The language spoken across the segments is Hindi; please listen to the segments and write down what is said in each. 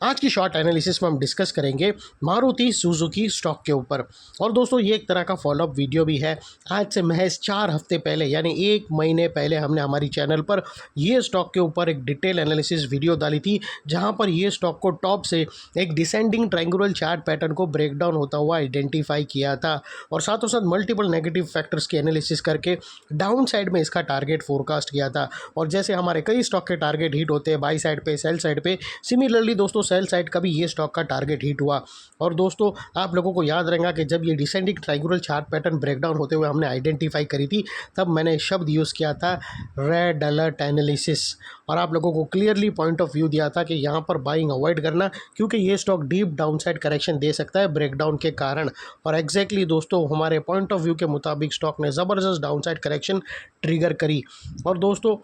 आज की शॉर्ट एनालिसिस में हम डिस्कस करेंगे मारुति सुजुकी स्टॉक के ऊपर। और दोस्तों ये एक तरह का फॉलोअप वीडियो भी है। आज से महज 4 हफ्ते पहले यानी 1 महीने पहले हमने हमारी चैनल पर ये स्टॉक के ऊपर एक डिटेल एनालिसिस वीडियो डाली थी, जहां पर ये स्टॉक को टॉप से एक डिसेंडिंग ट्रायंगुलर चार्ट पैटर्न को ब्रेक डाउन होता हुआ आइडेंटिफाई किया था और साथों साथ मल्टीपल नेगेटिव फैक्टर्स की एनालिसिस करके डाउन साइड में इसका टारगेट फोरकास्ट किया था। और जैसे हमारे कई स्टॉक के टारगेट हिट होते हैं बाई साइड पे, सेल साइड पे, सिमिलरली दोस्तों सेल साइड का भी ये स्टॉक का टारगेट हिट हुआ। और दोस्तों आप लोगों को याद रहेगा कि जब ये descending triangular chart pattern breakdown होते हुए हमने आइडेंटिफाई करी थी, तब मैंने शब्द यूज़ किया था रेड अलर्ट एनालिसिस, और आप लोगों को क्लियरली पॉइंट ऑफ व्यू दिया था कि यहाँ पर बाइंग अवॉइड करना, क्योंकि ये स्टॉक डीप डाउनसाइड करेक्शन दे सकता है ब्रेकडाउन के कारण। और एग्जैक्टली दोस्तों हमारे पॉइंट ऑफ व्यू के मुताबिक स्टॉक ने ज़बरदस्त डाउनसाइड करेक्शन ट्रिगर करी। और दोस्तों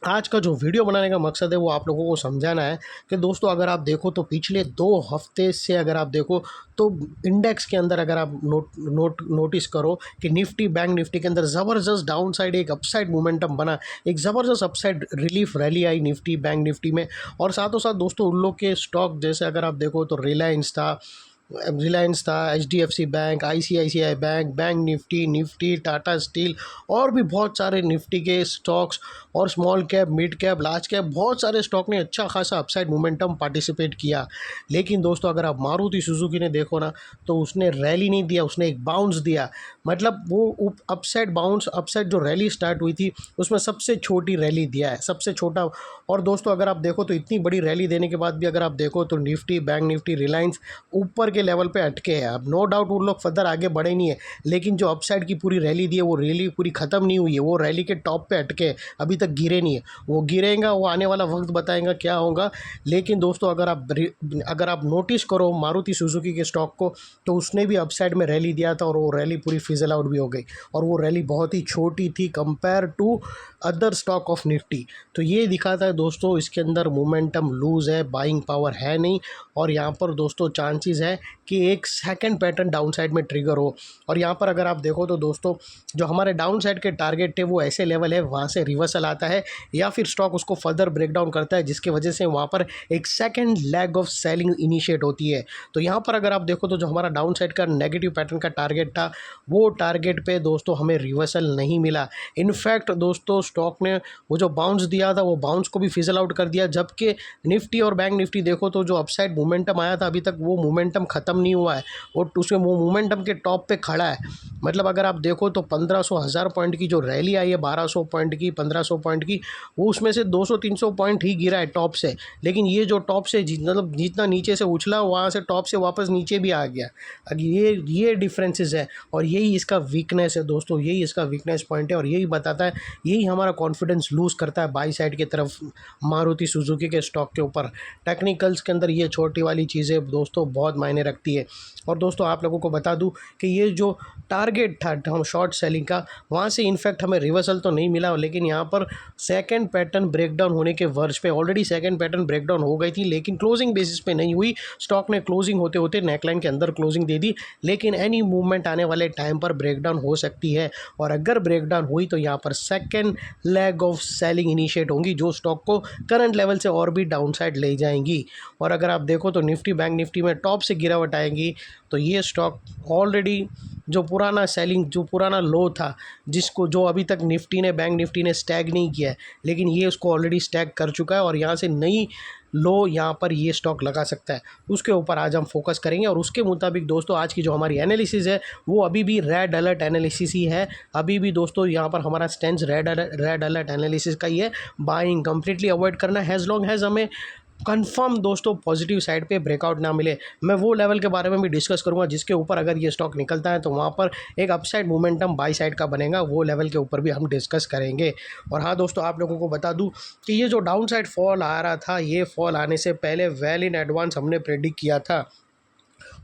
आज का जो वीडियो बनाने का मकसद है वो आप लोगों को समझाना है कि दोस्तों अगर आप देखो तो पिछले 2 हफ्ते से अगर आप देखो तो इंडेक्स के अंदर अगर आप नोटिस करो कि निफ्टी बैंक निफ्टी के अंदर ज़बरदस्त डाउन साइड एक अपसाइड मोमेंटम बना, एक ज़बरदस्त अपसाइड रिलीफ रैली आई निफ्टी बैंक निफ्टी में। और साथों साथ दोस्तों उन लोग के स्टॉक जैसे अगर आप देखो तो रिलायंस था, HDFC bank, ICICI bank, bank Nifty, Tata steel और भी बहुत सारे निफ्टी के स्टॉक्स और small cap, mid cap, large cap बहुत सारे स्टॉक ने अच्छा खासा अपसाइड मोमेंटम पार्टिसिपेट किया। लेकिन दोस्तों अगर आप मारुति सुजुकी ने देखो ना, तो उसने रैली नहीं दिया, उसने एक बाउंस दिया। मतलब वो अपसाइड बाउंस, अपसाइड जो रैली स्टार्ट हुई थी उसमें सबसे छोटी रैली दिया है, सबसे छोटा। और दोस्तों अगर आप देखो तो इतनी बड़ी रैली देने के बाद भी अगर आप देखो तो निफ्टी, बैंक निफ्टी, रिलायंस ऊपर के लेवल पे अटके हैं। अब नो डाउट उन लोग फर्दर आगे बढ़े नहीं है, लेकिन जो अपसाइड की पूरी रैली दी है वो रैली पूरी ख़त्म नहीं हुई है, वो रैली के टॉप पे अटके हैं, अभी तक गिरे नहीं है। वो गिरेगा, वो आने वाला वक्त बताएगा क्या होगा। लेकिन दोस्तों अगर आप नोटिस करो मारुति सुजुकी के स्टॉक को, तो उसने भी अपसाइड में रैली दिया था और वो रैली पूरी फिजल आउट भी हो गई, और वो रैली बहुत ही छोटी थी compare to other stock of Nifty. तो ये दिखाता है दोस्तों इसके अंदर मोमेंटम लूज़ है, बाइंग पावर है नहीं, और यहाँ पर दोस्तों चांसेस है कि एक सेकंड पैटर्न डाउन साइड में ट्रिगर हो। और यहाँ पर अगर आप देखो तो दोस्तों जो हमारे डाउन साइड के टारगेट थे वो ऐसे लेवल है, वहाँ से रिवर्सल आता है या फिर स्टॉक उसको फर्दर ब्रेक डाउन करता है, जिसकी वजह से वहाँ पर एक second leg of selling initiate होती है। तो यहाँ पर अगर आप देखो तो जो हमारा डाउन साइड का नेगेटिव पैटर्न का टारगेट था, वो टारगेट पे दोस्तों हमें रिवर्सल नहीं मिला। इनफैक्ट दोस्तों स्टॉक ने वो जो बाउंस दिया था वो बाउंस को भी फिजल आउट कर दिया, जबकि निफ्टी और बैंक निफ्टी देखो तो जो अपसाइड मोमेंटम आया था अभी तक वो मोमेंटम ख़त्म नहीं हुआ है, और उसमें वो मोमेंटम के टॉप पे खड़ा है। मतलब अगर आप देखो तो 1500 पॉइंट की जो रैली आई है, 1200 पॉइंट की, 1500 पॉइंट की, वो उसमें से 200-300 पॉइंट ही गिरा है टॉप से। लेकिन ये जो टॉप से मतलब जितना नीचे से उछला वहाँ से टॉप से वापस नीचे भी आ गया। अब ये डिफरेंसेस है, और यही इसका वीकनेस है दोस्तों, यही इसका वीकनेस पॉइंट है, और यही बताता है, यही हमारा कॉन्फिडेंस लूज़ करता है बाई साइड की तरफ मारुति सुजुकी के स्टॉक के ऊपर। टेक्निकल्स के अंदर ये छोटी वाली चीज़ें दोस्तों बहुत मायने रखती है। और दोस्तों आप लोगों को बता दूं कि ये जो टारगेट था हम शॉर्ट सेलिंग का, वहाँ से इनफैक्ट हमें रिवर्सल तो नहीं मिला, लेकिन यहाँ पर सेकंड पैटर्न ब्रेकडाउन होने के वर्ज पे ऑलरेडी सेकंड पैटर्न ब्रेकडाउन हो गई थी, लेकिन क्लोजिंग बेसिस पे नहीं हुई। स्टॉक ने क्लोजिंग होते होते नेकलाइन के अंदर क्लोजिंग दे दी, लेकिन एनी मूवमेंट आने वाले टाइम पर ब्रेकडाउन हो सकती है। और अगर ब्रेकडाउन हुई तो यहाँ पर second leg of selling initiate होंगी, जो स्टॉक को करंट लेवल से और भी डाउन साइड ले जाएंगी। और अगर आप देखो तो निफ्टी बैंक निफ्टी में टॉप से गिरावट आएंगी, तो ये स्टॉक ऑलरेडी जो पुराना लो था, जो अभी तक निफ्टी ने, बैंक निफ्टी ने स्टैग नहीं किया है, लेकिन ये उसको ऑलरेडी स्टैग कर चुका है, और यहाँ से नई लो यहाँ पर ये स्टॉक लगा सकता है। उसके ऊपर आज हम फोकस करेंगे, और उसके मुताबिक दोस्तों आज की जो हमारी एनालिसिस है वो अभी भी रेड अलर्ट एनालिसिस ही है। अभी भी दोस्तों यहाँ पर हमारा स्टैंड रेड अलर्ट एनालिसिस का ही है। बाइंग कंप्लीटली अवॉइड करना है, एज लॉन्ग एज हमें कंफर्म दोस्तों पॉजिटिव साइड पे ब्रेकआउट ना मिले। मैं वो लेवल के बारे में भी डिस्कस करूंगा जिसके ऊपर अगर ये स्टॉक निकलता है तो वहाँ पर एक अपसाइड मोमेंटम बाई साइड का बनेगा, वो लेवल के ऊपर भी हम डिस्कस करेंगे। और हाँ दोस्तों आप लोगों को बता दूं कि ये जो डाउन साइड फॉल आ रहा था, ये फॉल आने से पहले वेल इन एडवांस हमने प्रेडिक्ट किया था।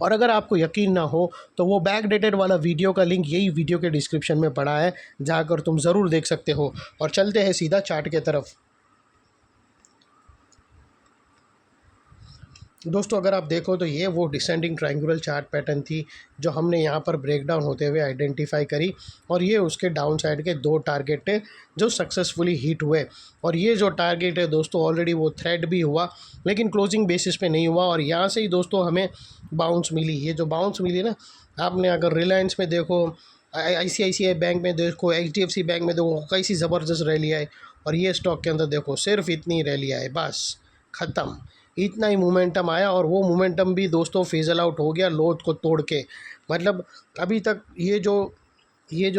और अगर आपको यकीन ना हो तो वो बैक डेटेड वाला वीडियो का लिंक यही वीडियो के डिस्क्रिप्शन में पड़ा है, जाकर तुम ज़रूर देख सकते हो। और चलते हैं सीधा चार्ट के तरफ। दोस्तों अगर आप देखो तो ये वो डिसेंडिंग ट्रायंगुलर चार्ट पैटर्न थी जो हमने यहाँ पर ब्रेक डाउन होते हुए आइडेंटिफाई करी, और ये उसके डाउन साइड के दो टारगेट है जो सक्सेसफुली हिट हुए। और ये जो टारगेट है दोस्तों ऑलरेडी वो थ्रेड भी हुआ, लेकिन क्लोजिंग बेसिस पे नहीं हुआ, और यहाँ से ही दोस्तों हमें बाउंस मिली। ये जो बाउंस मिली ना, आपने अगर रिलायंस में देखो, ICICI बैंक में देखो, HDFC बैंक में देखो, कैसी ज़बरदस्त रैली आई, और ये स्टॉक के अंदर देखो सिर्फ इतनी रैली आई, बस ख़त्म। इतना ही मोमेंटम आया, और वो मोमेंटम भी दोस्तों फिजल आउट हो गया लोड को तोड़ के। मतलब अभी तक ये जो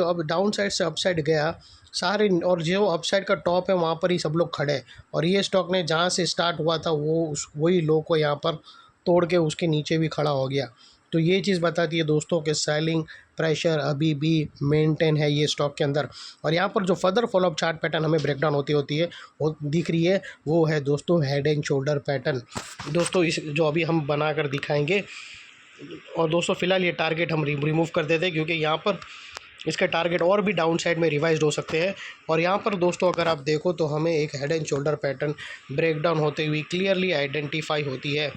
अब डाउन साइड से अप साइड गया सारे, और जो अप साइड का टॉप है वहाँ पर ही सब लोग खड़े हैं, और ये स्टॉक ने जहाँ से स्टार्ट हुआ था वही लो को यहाँ पर तोड़ के उसके नीचे भी खड़ा हो गया। तो ये चीज़ बताती है दोस्तों कि सेलिंग प्रेशर अभी भी मेंटेन है ये स्टॉक के अंदर। और यहाँ पर जो फर्दर फॉलोअप चार्ट पैटर्न हमें ब्रेकडाउन होती है वो दिख रही है, वो है दोस्तों हेड एंड शोल्डर पैटर्न। दोस्तों इस जो अभी हम बना कर दिखाएंगे, और दोस्तों फ़िलहाल ये टारगेट हम रिमूव कर देते हैं, क्योंकि यहाँ पर इसका टारगेट और भी डाउन साइड में रिवाइज हो सकते हैं। और यहाँ पर दोस्तों अगर आप देखो तो हमें एक head and shoulder pattern breakdown होते हुए क्लियरली आइडेंटिफाई होती है।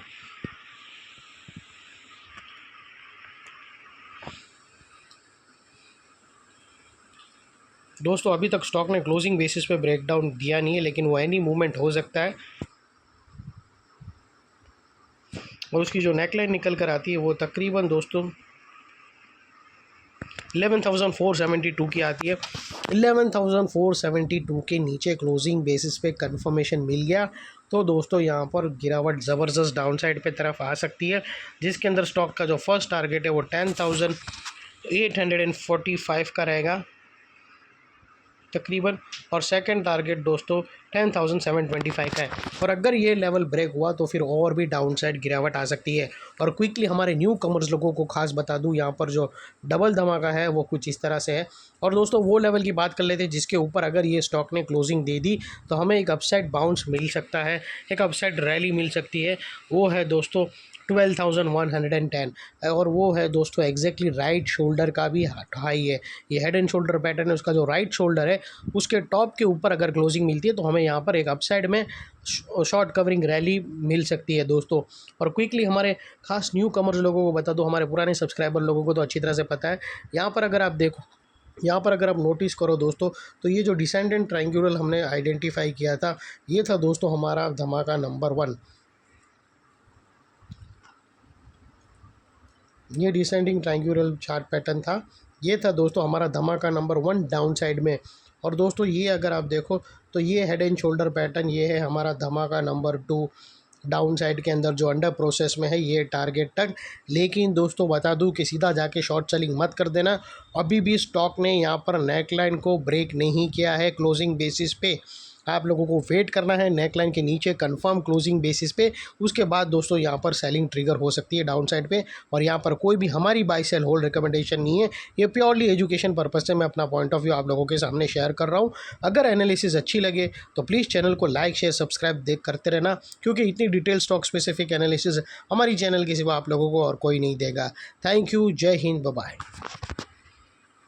दोस्तों अभी तक स्टॉक ने क्लोजिंग बेसिस पे ब्रेकडाउन दिया नहीं है, लेकिन वो एनी मूवमेंट हो सकता है। और उसकी जो नेकलाइन निकल कर आती है वो तकरीबन दोस्तों 11,472 की आती है। 11,472 के नीचे क्लोजिंग बेसिस पे कंफर्मेशन मिल गया तो दोस्तों यहाँ पर गिरावट ज़बरदस्त डाउन साइड पे तरफ आ सकती है, जिसके अंदर स्टॉक का जो फर्स्ट टारगेट है वो 10,845 का रहेगा तकरीबन, और सेकंड टारगेट दोस्तों 10,725 का है। और अगर ये लेवल ब्रेक हुआ तो फिर और भी डाउन साइड गिरावट आ सकती है। और क्विकली हमारे न्यू कमर्स लोगों को खास बता दूं, यहाँ पर जो डबल धमाका है वो कुछ इस तरह से है। और दोस्तों वो लेवल की बात कर लेते हैं जिसके ऊपर अगर ये स्टॉक ने क्लोजिंग दे दी तो हमें एक अपसाइड बाउंस मिल सकता है, एक अपसाइड रैली मिल सकती है। वो है दोस्तों 12,110, और वो है दोस्तों एग्जैक्टली राइट शोल्डर का भी हाई है। ये हेड एंड शोल्डर पैटर्न है, उसका जो राइट शोल्डर है उसके टॉप के ऊपर अगर क्लोजिंग मिलती है तो हमें यहाँ पर एक अपसाइड में शॉर्ट कवरिंग रैली मिल सकती है दोस्तों। और क्विकली हमारे खास न्यू कमर्स लोगों को बता दो, हमारे पुराने सब्सक्राइबर लोगों को तो अच्छी तरह से पता है। यहाँ पर अगर आप देखो, यहाँ पर अगर आप नोटिस करो दोस्तों, तो ये जो डिसेंडेंट ट्रायंगुलर हमने आइडेंटिफाई किया था, ये था दोस्तों हमारा धमाका नंबर 1। ये डिसेंडिंग ट्रायंगुलर चार्ट पैटर्न था, ये था दोस्तों हमारा धमाका नंबर 1 डाउन साइड में। और दोस्तों ये अगर आप देखो तो ये हेड एंड शोल्डर पैटर्न, ये है हमारा धमाका नंबर 2 डाउन साइड के अंदर जो अंडर प्रोसेस में है ये टारगेट तक। लेकिन दोस्तों बता दूं कि सीधा जाके शॉर्ट सेलिंग मत कर देना, अभी भी स्टॉक ने यहाँ पर नेकलाइन को ब्रेक नहीं किया है क्लोजिंग बेसिस पे। आप लोगों को वेट करना है नेकलाइन के नीचे कंफर्म क्लोजिंग बेसिस पे, उसके बाद दोस्तों यहाँ पर सेलिंग ट्रिगर हो सकती है डाउन साइड पे। और यहाँ पर कोई भी हमारी बाय सेल होल्ड रिकमेंडेशन नहीं है, ये प्योरली एजुकेशन पर्पज से मैं अपना पॉइंट ऑफ व्यू आप लोगों के सामने शेयर कर रहा हूँ। अगर एनालिसिस अच्छी लगे तो प्लीज़ चैनल को लाइक शेयर सब्सक्राइब देख करते रहना, क्योंकि इतनी डिटेल स्टॉक स्पेसिफिक एनालिसिस हमारी चैनल के सिवा आप लोगों को और कोई नहीं देगा। थैंक यू, जय हिंद, बाय बाय।